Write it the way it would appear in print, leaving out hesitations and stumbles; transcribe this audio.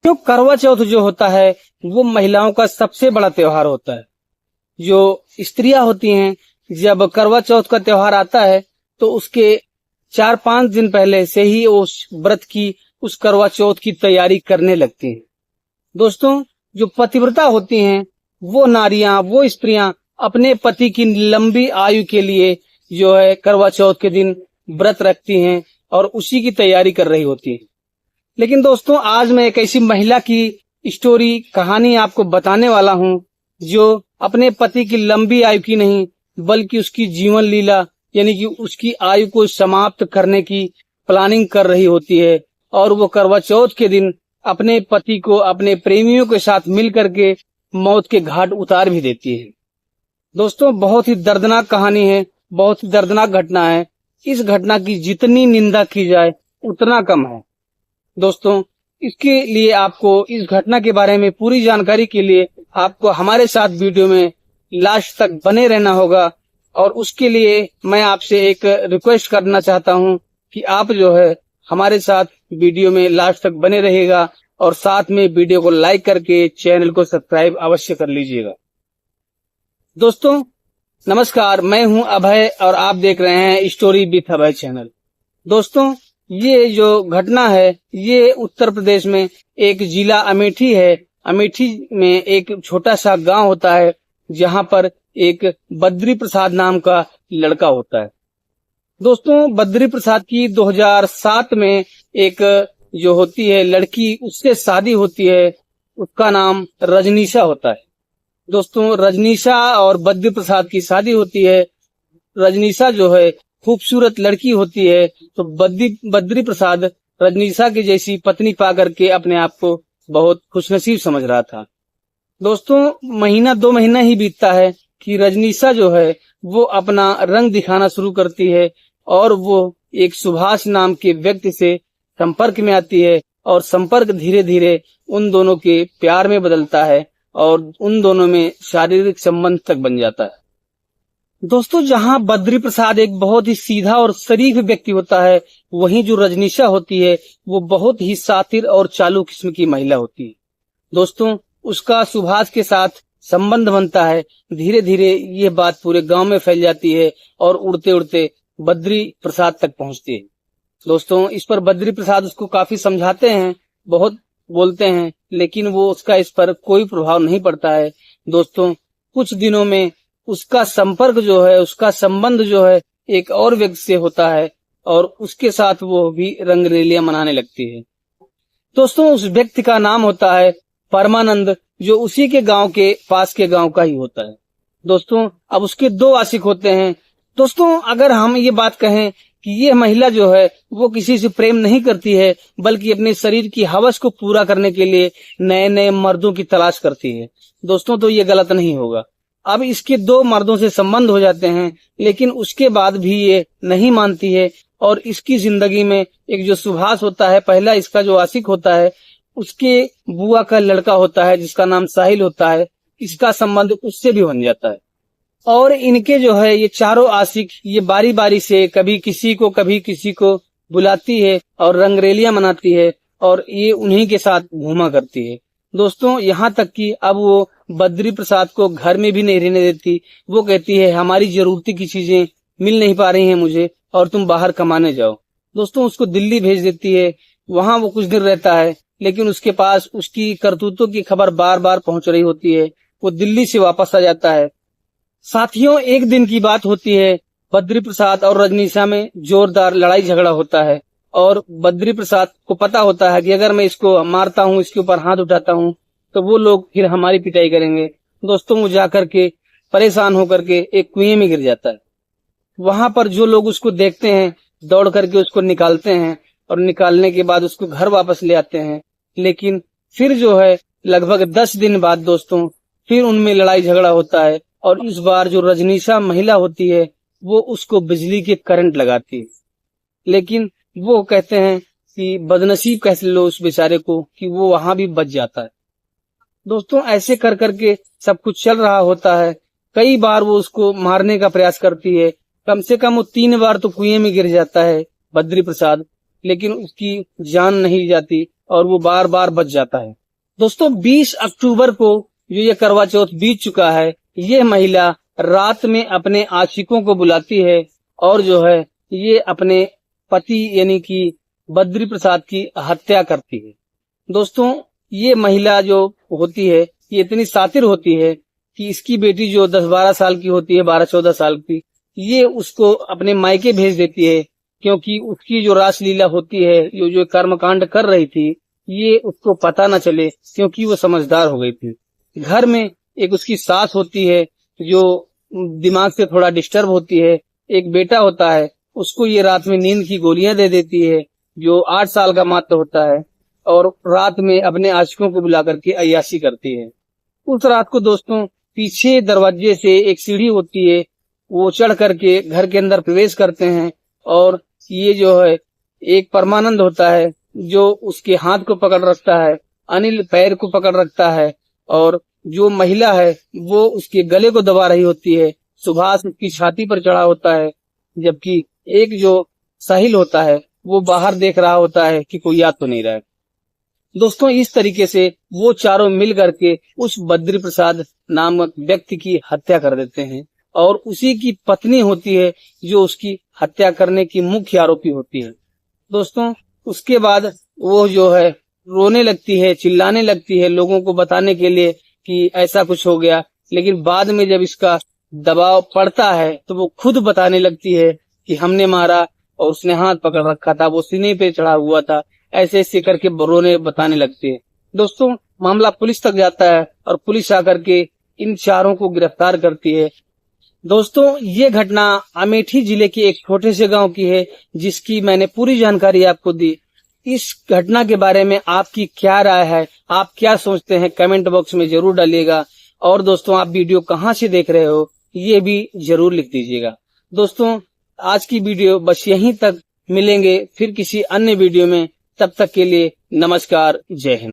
तो करवा चौथ जो होता है वो महिलाओं का सबसे बड़ा त्योहार होता है। जो स्त्रियां होती हैं, जब करवा चौथ का त्योहार आता है तो उसके 4-5 दिन पहले से ही उस व्रत की, उस करवा चौथ की तैयारी करने लगती हैं। दोस्तों, जो पतिव्रता होती हैं वो नारियां, वो स्त्रियां अपने पति की लंबी आयु के लिए जो है करवा चौथ के दिन व्रत रखती हैं और उसी की तैयारी कर रही होती हैं। लेकिन दोस्तों, आज मैं एक ऐसी महिला की स्टोरी, कहानी आपको बताने वाला हूं जो अपने पति की लंबी आयु की नहीं बल्कि उसकी जीवन लीला यानी कि उसकी आयु को समाप्त करने की प्लानिंग कर रही होती है और वो करवा चौथ के दिन अपने पति को अपने प्रेमियों के साथ मिल करके मौत के घाट उतार भी देती है। दोस्तों, बहुत ही दर्दनाक कहानी है, बहुत ही दर्दनाक घटना है। इस घटना की जितनी निंदा की जाए उतना कम है। दोस्तों, इसके लिए आपको, इस घटना के बारे में पूरी जानकारी के लिए आपको हमारे साथ वीडियो में लास्ट तक बने रहना होगा। और उसके लिए मैं आपसे एक रिक्वेस्ट करना चाहता हूं कि आप जो है हमारे साथ वीडियो में लास्ट तक बने रहेगा और साथ में वीडियो को लाइक करके चैनल को सब्सक्राइब अवश्य कर लीजिएगा। दोस्तों नमस्कार, मैं हूं अभय और आप देख रहे हैं स्टोरी विथ अभय चैनल। दोस्तों, ये जो घटना है ये उत्तर प्रदेश में एक जिला अमेठी है। अमेठी में एक छोटा सा गांव होता है जहां पर एक बद्री प्रसाद नाम का लड़का होता है। दोस्तों, बद्री प्रसाद की 2007 में एक जो होती है लड़की, उससे शादी होती है। उसका नाम रजनीशा होता है। दोस्तों, रजनीशा और बद्री प्रसाद की शादी होती है। रजनीशा जो है खूबसूरत लड़की होती है, तो बद्री प्रसाद रजनीशा की जैसी पत्नी पा करके अपने आप को बहुत खुशनसीब समझ रहा था। दोस्तों, महीना 2 महीना ही बीतता है कि रजनीशा जो है वो अपना रंग दिखाना शुरू करती है और वो एक सुभाष नाम के व्यक्ति से संपर्क में आती है और संपर्क धीरे धीरे उन दोनों के प्यार में बदलता है और उन दोनों में शारीरिक संबंध तक बन जाता है। दोस्तों, जहां बद्री प्रसाद एक बहुत ही सीधा और शरीफ व्यक्ति होता है, वहीं जो रजनीशा होती है वो बहुत ही शातिर और चालू किस्म की महिला होती है। दोस्तों, उसका सुभाष के साथ संबंध बनता है। धीरे धीरे ये बात पूरे गांव में फैल जाती है और उड़ते उड़ते बद्री प्रसाद तक पहुंचती है। दोस्तों, इस पर बद्री प्रसाद उसको काफी समझाते हैं, बहुत बोलते हैं, लेकिन वो उसका इस पर कोई प्रभाव नहीं पड़ता है। दोस्तों, कुछ दिनों में उसका संपर्क जो है, उसका संबंध जो है एक और व्यक्ति से होता है और उसके साथ वो भी रंगरेलियां मनाने लगती है। दोस्तों, उस व्यक्ति का नाम होता है परमानंद, जो उसी के गांव के पास के गांव का ही होता है। दोस्तों, अब उसके 2 आशिक होते हैं। दोस्तों, अगर हम ये बात कहें कि ये महिला जो है वो किसी से प्रेम नहीं करती है बल्कि अपने शरीर की हवस को पूरा करने के लिए नए नए मर्दों की तलाश करती है, दोस्तों, तो ये गलत नहीं होगा। अब इसके 2 मर्दों से संबंध हो जाते हैं, लेकिन उसके बाद भी ये नहीं मानती है और इसकी जिंदगी में एक जो सुभाष होता है, पहला इसका जो आशिक होता है, उसके बुआ का लड़का होता है जिसका नाम साहिल होता है। इसका संबंध उससे भी बन जाता है और इनके जो है ये चारों आशिक ये बारी बारी से कभी किसी को बुलाती है और रंगरेलियां मनाती है और ये उन्हीं के साथ घूमा करती है। दोस्तों, यहाँ तक कि अब वो बद्री प्रसाद को घर में भी नहीं रहने देती। वो कहती है हमारी जरूरत की चीजें मिल नहीं पा रही हैं मुझे और तुम बाहर कमाने जाओ। दोस्तों, उसको दिल्ली भेज देती है। वहां वो कुछ दिन रहता है, लेकिन उसके पास उसकी करतूतों की खबर बार बार पहुंच रही होती है। वो दिल्ली से वापस आ जाता है। साथियों, एक दिन की बात होती है, बद्री प्रसाद और रजनीशा में जोरदार लड़ाई झगड़ा होता है और बद्री प्रसाद को पता होता है कि अगर मैं इसको मारता हूँ, इसके ऊपर हाथ उठाता हूँ, तो वो लोग फिर हमारी पिटाई करेंगे। दोस्तों, वो जाकर के परेशान होकर के एक कुएं में गिर जाता है। वहां पर जो लोग उसको देखते हैं दौड़ करके उसको निकालते हैं और निकालने के बाद उसको घर वापस ले आते हैं। लेकिन फिर जो है लगभग 10 दिन बाद दोस्तों फिर उनमें लड़ाई झगड़ा होता है और इस बार जो रजनीशा महिला होती है वो उसको बिजली के करंट लगाती है। लेकिन वो कहते हैं कि बदनसीब कह लो उस बेचारे को कि वो वहां भी बच जाता है। दोस्तों, ऐसे कर करके सब कुछ चल रहा होता है। कई बार वो उसको मारने का प्रयास करती है। कम से कम वो 3 बार तो कुएं में गिर जाता है बद्री प्रसाद, लेकिन उसकी जान नहीं जाती और वो बार बार बच जाता है। दोस्तों 20 अक्टूबर को जो ये करवा चौथ बीत चुका है, ये महिला रात में अपने आशिकों को बुलाती है और जो है ये अपने पति यानी कि बद्री प्रसाद की हत्या करती है। दोस्तों ये महिला जो होती है ये इतनी शातिर होती है कि इसकी बेटी जो 10-12 साल की होती है, 12-14 साल की, ये उसको अपने मायके भेज देती है, क्योंकि उसकी जो रासलीला होती है, जो कर्मकांड कर रही थी, ये उसको पता न चले, क्योंकि वो समझदार हो गई थी। घर में एक उसकी सास होती है जो दिमाग से थोड़ा डिस्टर्ब होती है, एक बेटा होता है, उसको ये रात में नींद की गोलियां दे देती है जो 8 साल का मात्र होता है, और रात में अपने आशिकों को बुला करके अय्याशी करती है। उस रात को दोस्तों पीछे दरवाजे से एक सीढ़ी होती है, वो चढ़ करके घर के अंदर प्रवेश करते हैं, और ये जो है एक परमानंद होता है जो उसके हाथ को पकड़ रखता है, अनिल पैर को पकड़ रखता है, और जो महिला है वो उसके गले को दबा रही होती है, सुभाष उसकी छाती पर चढ़ा होता है, जबकि एक जो साहिल होता है वो बाहर देख रहा होता है कि कोई याद तो नहीं रहा है। दोस्तों इस तरीके से वो चारों मिल करके उस बद्री प्रसाद नामक व्यक्ति की हत्या कर देते हैं, और उसी की पत्नी होती है जो उसकी हत्या करने की मुख्य आरोपी होती है। दोस्तों उसके बाद वो जो है रोने लगती है, चिल्लाने लगती है लोगों को बताने के लिए कि ऐसा कुछ हो गया, लेकिन बाद में जब इसका दबाव पड़ता है तो वो खुद बताने लगती है कि हमने मारा और उसने हाथ पकड़ रखा था, वो सीने पे चढ़ा हुआ था, ऐसे ऐसे करके रोने बताने लगते हैं। दोस्तों मामला पुलिस तक जाता है और पुलिस आकर के इन चारों को गिरफ्तार करती है। दोस्तों ये घटना अमेठी जिले के एक छोटे से गांव की है, जिसकी मैंने पूरी जानकारी आपको दी। इस घटना के बारे में आपकी क्या राय है, आप क्या सोचते हैं, कमेंट बॉक्स में जरूर डालिएगा। और दोस्तों आप वीडियो कहां से देख रहे हो ये भी जरूर लिख दीजिएगा। दोस्तों आज की वीडियो बस यहीं तक, मिलेंगे फिर किसी अन्य वीडियो में, तब तक के लिए नमस्कार, जय हिंद।